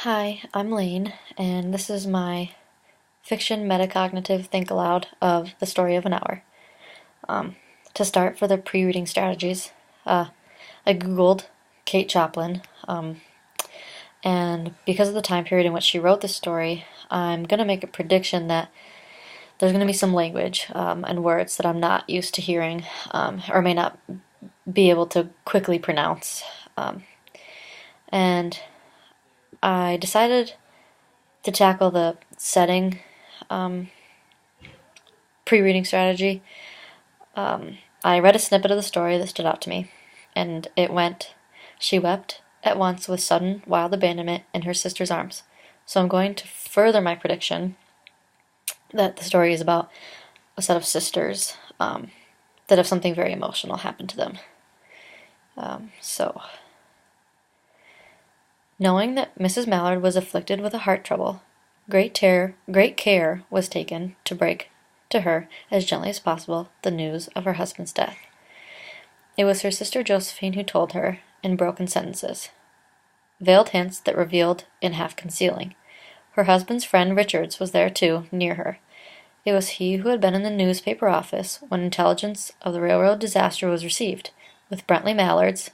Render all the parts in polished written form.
Hi, I'm Lane, and this is my fiction metacognitive think aloud of The Story of an Hour. To start, for the pre-reading strategies, I googled Kate Joplin, and because of the time period in which she wrote this story, I'm going to make a prediction that there's going to be some language and words that I'm not used to hearing or may not be able to quickly pronounce. And I decided to tackle the setting pre-reading strategy. I read a snippet of the story that stood out to me, and it went, "She wept at once with sudden, wild abandonment in her sister's arms." So I'm going to further my prediction that the story is about a set of sisters that have something very emotional happen to them. So, knowing that Mrs. Mallard was afflicted with a heart trouble, great care was taken to break to her, as gently as possible, the news of her husband's death. It was her sister Josephine who told her, in broken sentences, veiled hints that revealed in half concealing. Her husband's friend Richards was there too, near her. It was he who had been in the newspaper office when intelligence of the railroad disaster was received, with Brentley Mallard's.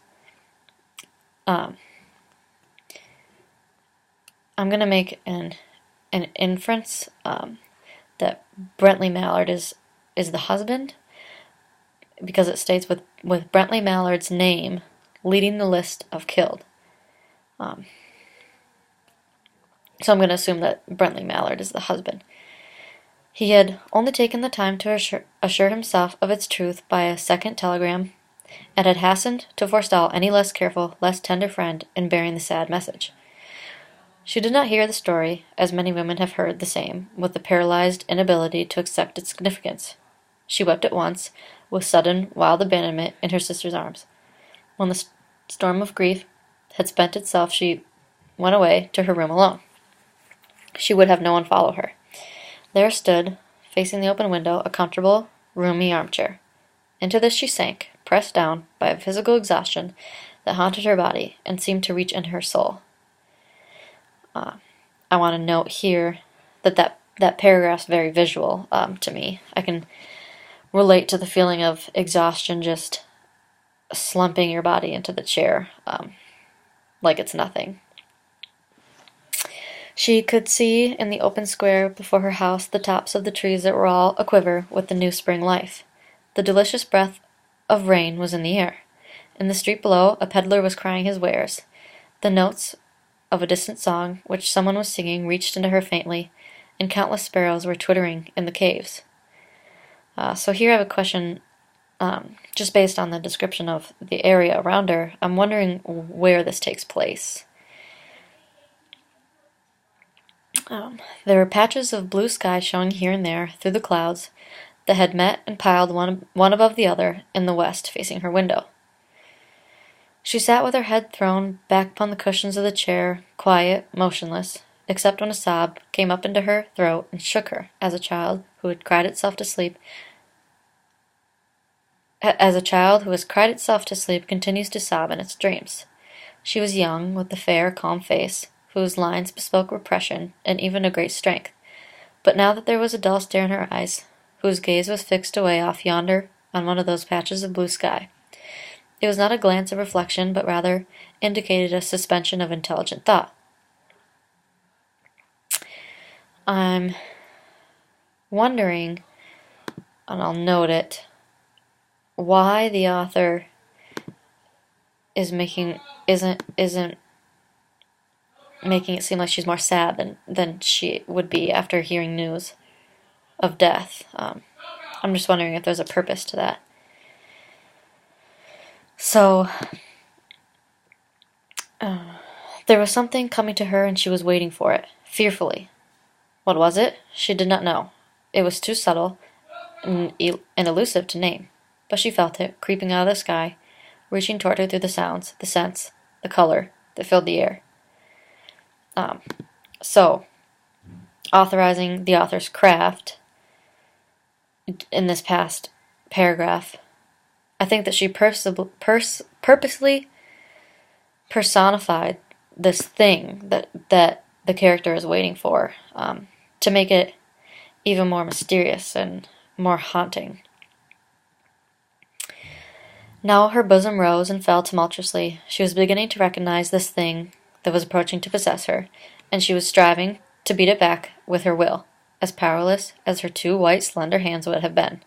I'm going to make an inference that Brentley Mallard is the husband, because it states with Brentley Mallard's name leading the list of killed. So I'm going to assume that Brentley Mallard is the husband. He had only taken the time to assure himself of its truth by a second telegram, and had hastened to forestall any less careful, less tender friend in bearing the sad message. She did not hear the story, as many women have heard the same, with the paralyzed inability to accept its significance. She wept at once, with sudden, wild abandonment in her sister's arms. When the storm of grief had spent itself, she went away to her room alone. She would have no one follow her. There stood, facing the open window, a comfortable, roomy armchair. Into this she sank, pressed down by a physical exhaustion that haunted her body and seemed to reach into her soul. I want to note here that paragraph's very visual to me. I can relate to the feeling of exhaustion, just slumping your body into the chair like it's nothing. She could see in the open square before her house the tops of the trees that were all aquiver with the new spring life. The delicious breath of rain was in the air. In the street below, a peddler was crying his wares. The notes of a distant song, which someone was singing, reached into her faintly, and countless sparrows were twittering in the caves. So here I have a question, just based on the description of the area around her. I'm wondering where this takes place. There were patches of blue sky showing here and there through the clouds that had met and piled one above the other in the west facing her window. She sat with her head thrown back upon the cushions of the chair, quiet, motionless, except when a sob came up into her throat and shook her, as a child who has cried itself to sleep continues to sob in its dreams. She was young, with the fair, calm face, whose lines bespoke repression and even a great strength. But now that there was a dull stare in her eyes, whose gaze was fixed away off yonder on one of those patches of blue sky. It was not a glance of reflection, but rather indicated a suspension of intelligent thought. I'm wondering, and I'll note it, why the author isn't making it seem like she's more sad than she would be after hearing news of death. I'm just wondering if there's a purpose to that. So, there was something coming to her, and she was waiting for it, fearfully. What was it? She did not know. It was too subtle and elusive to name, but she felt it, creeping out of the sky, reaching toward her through the sounds, the scents, the color that filled the air. So, authorizing the author's craft in this past paragraph, I think that she purposely personified this thing that the character is waiting for, to make it even more mysterious and more haunting. Now her bosom rose and fell tumultuously. She was beginning to recognize this thing that was approaching to possess her, and she was striving to beat it back with her will, as powerless as her two white, slender hands would have been.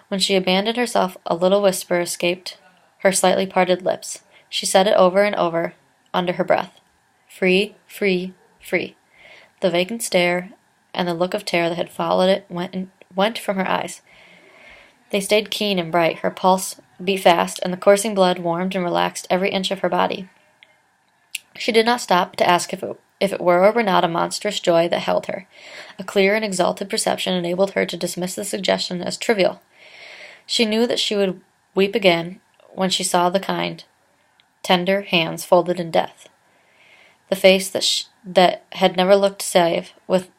When she abandoned herself, a little whisper escaped her slightly parted lips. She said it over and over, under her breath. Free, free, free. The vacant stare and the look of terror that had followed it went from her eyes. They stayed keen and bright. Her pulse beat fast, and the coursing blood warmed and relaxed every inch of her body. She did not stop to ask if it were or were not a monstrous joy that held her. A clear and exalted perception enabled her to dismiss the suggestion as trivial. She knew that she would weep again when she saw the kind, tender hands folded in death. The face that had never looked save with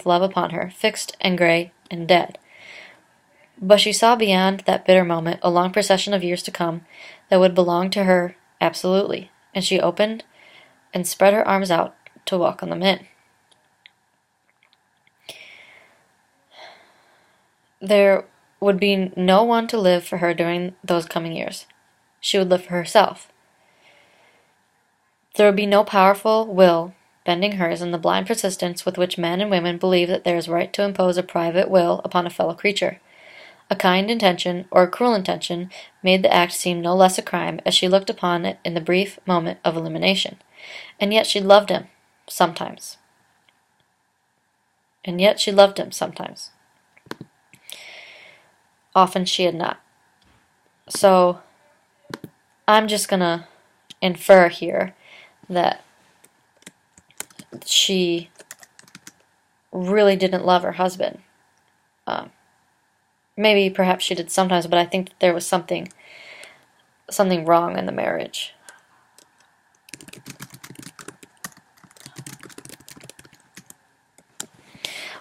love upon her, fixed and gray and dead. But she saw beyond that bitter moment a long procession of years to come that would belong to her absolutely, and she opened and spread her arms out to welcome them in. There would be no one to live for her during those coming years. She would live for herself. There would be no powerful will bending hers in the blind persistence with which men and women believe that there is right to impose a private will upon a fellow creature. A kind intention or a cruel intention made the act seem no less a crime as she looked upon it in the brief moment of illumination. And yet she loved him sometimes. Often she had not. So I'm just gonna infer here that she really didn't love her husband. Maybe perhaps she did sometimes, but I think that there was something wrong in the marriage.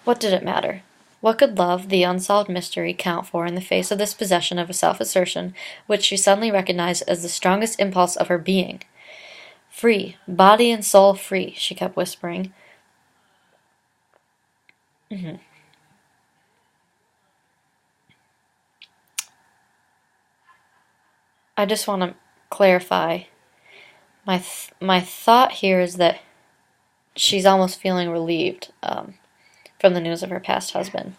What did it matter? What could love, the unsolved mystery, count for in the face of this possession of a self-assertion which she suddenly recognized as the strongest impulse of her being? Free, body and soul free, she kept whispering. I just want to clarify. My thought here is that she's almost feeling relieved from the news of her past husband.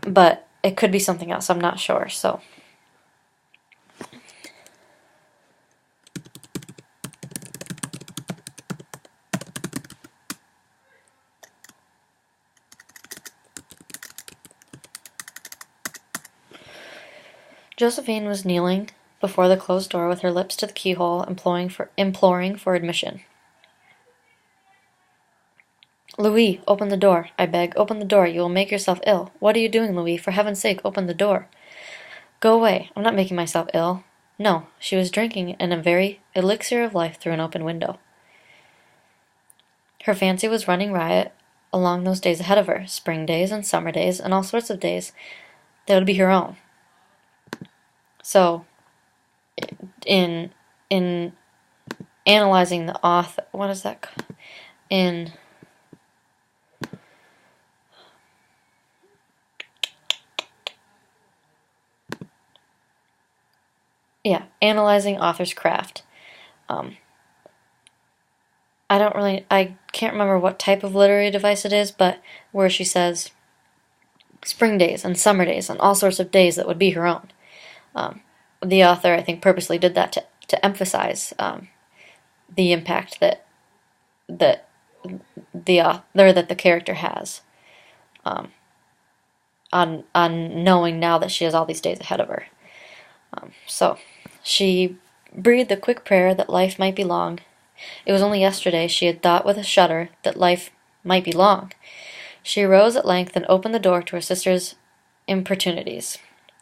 But it could be something else. I'm not sure. So Josephine was kneeling before the closed door with her lips to the keyhole, imploring for admission. Louis, open the door, I beg. Open the door. You will make yourself ill. What are you doing, Louis? For heaven's sake, open the door. Go away. I'm not making myself ill. No, she was drinking in a very elixir of life through an open window. Her fancy was running riot along those days ahead of her, spring days and summer days and all sorts of days that would be her own. So, in analyzing the author, what is that? Analyzing author's craft. I can't remember what type of literary device it is, but where she says spring days and summer days and all sorts of days that would be her own. The author, I think, purposely did that to emphasize the impact that the character has on knowing now that she has all these days ahead of her. So she breathed a quick prayer that life might be long. It was only yesterday she had thought with a shudder that life might be long. She arose at length and opened the door to her sister's importunities.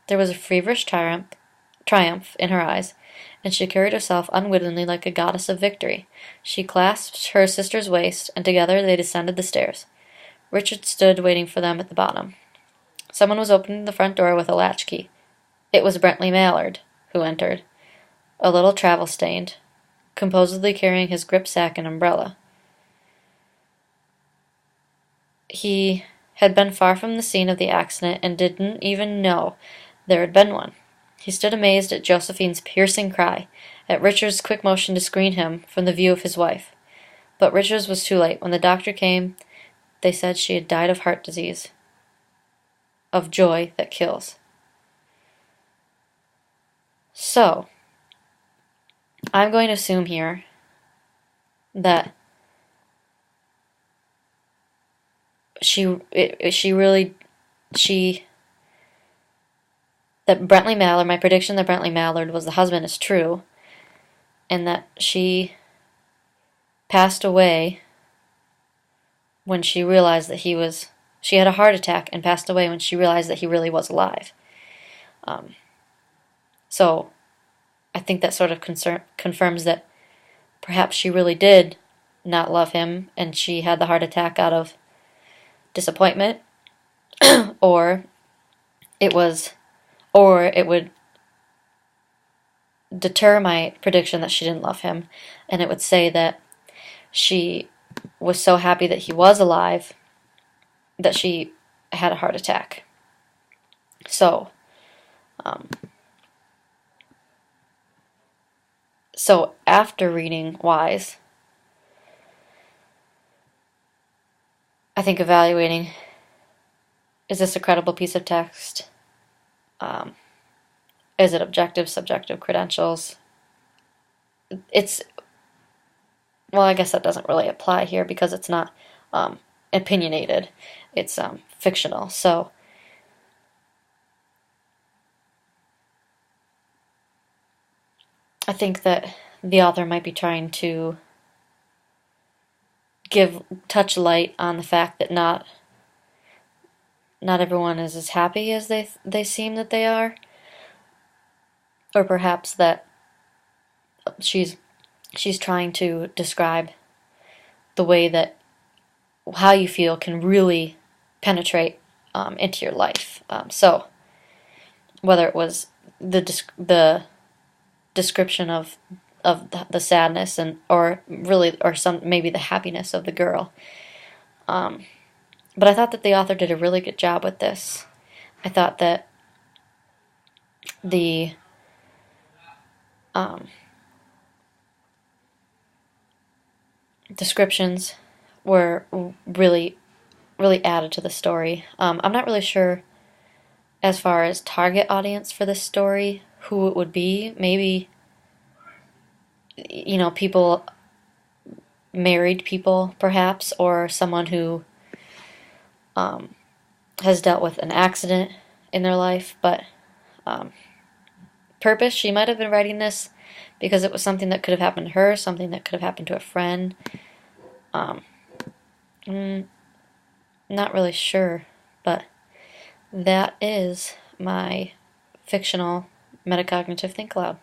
There was a feverish triumph in her eyes, and she carried herself unwittingly like a goddess of victory. She clasped her sister's waist, and together they descended the stairs. Richard stood waiting for them at the bottom. Someone was opening the front door with a latchkey. It was Bentley Mallard, who entered. a little travel-stained, composedly carrying his gripsack and umbrella. He had been far from the scene of the accident and didn't even know there had been one. He stood amazed at Josephine's piercing cry, at Richard's quick motion to screen him from the view of his wife. But Richard's was too late. When the doctor came, they said she had died of heart disease, of joy that kills. So, I'm going to assume here that that Brentley Mallard, my prediction that Brentley Mallard was the husband is true, and that she passed away when she realized that she had a heart attack and passed away when she realized that he really was alive. So I think that sort of confirms that perhaps she really did not love him and she had the heart attack out of disappointment, or it would deter my prediction that she didn't love him, and it would say that she was so happy that he was alive that she had a heart attack. So, after reading Wise, I think evaluating, is this a credible piece of text? Is it objective, subjective credentials? Well, I guess that doesn't really apply here because it's not opinionated. It's fictional. So I think that the author might be trying to touch light on the fact that not everyone is as happy as they seem that they are, or perhaps that she's trying to describe the way that how you feel can really penetrate into your life. So whether it was the description of the sadness or maybe the happiness of the girl. But I thought that the author did a really good job with this. I thought that the descriptions were really, really added to the story. I'm not really sure as far as target audience for this story, who it would be. Maybe, people, married people perhaps, or someone who has dealt with an accident in their life. But purpose, she might have been writing this because it was something that could have happened to her, something that could have happened to a friend. Not really sure, but that is my fictional metacognitive think aloud.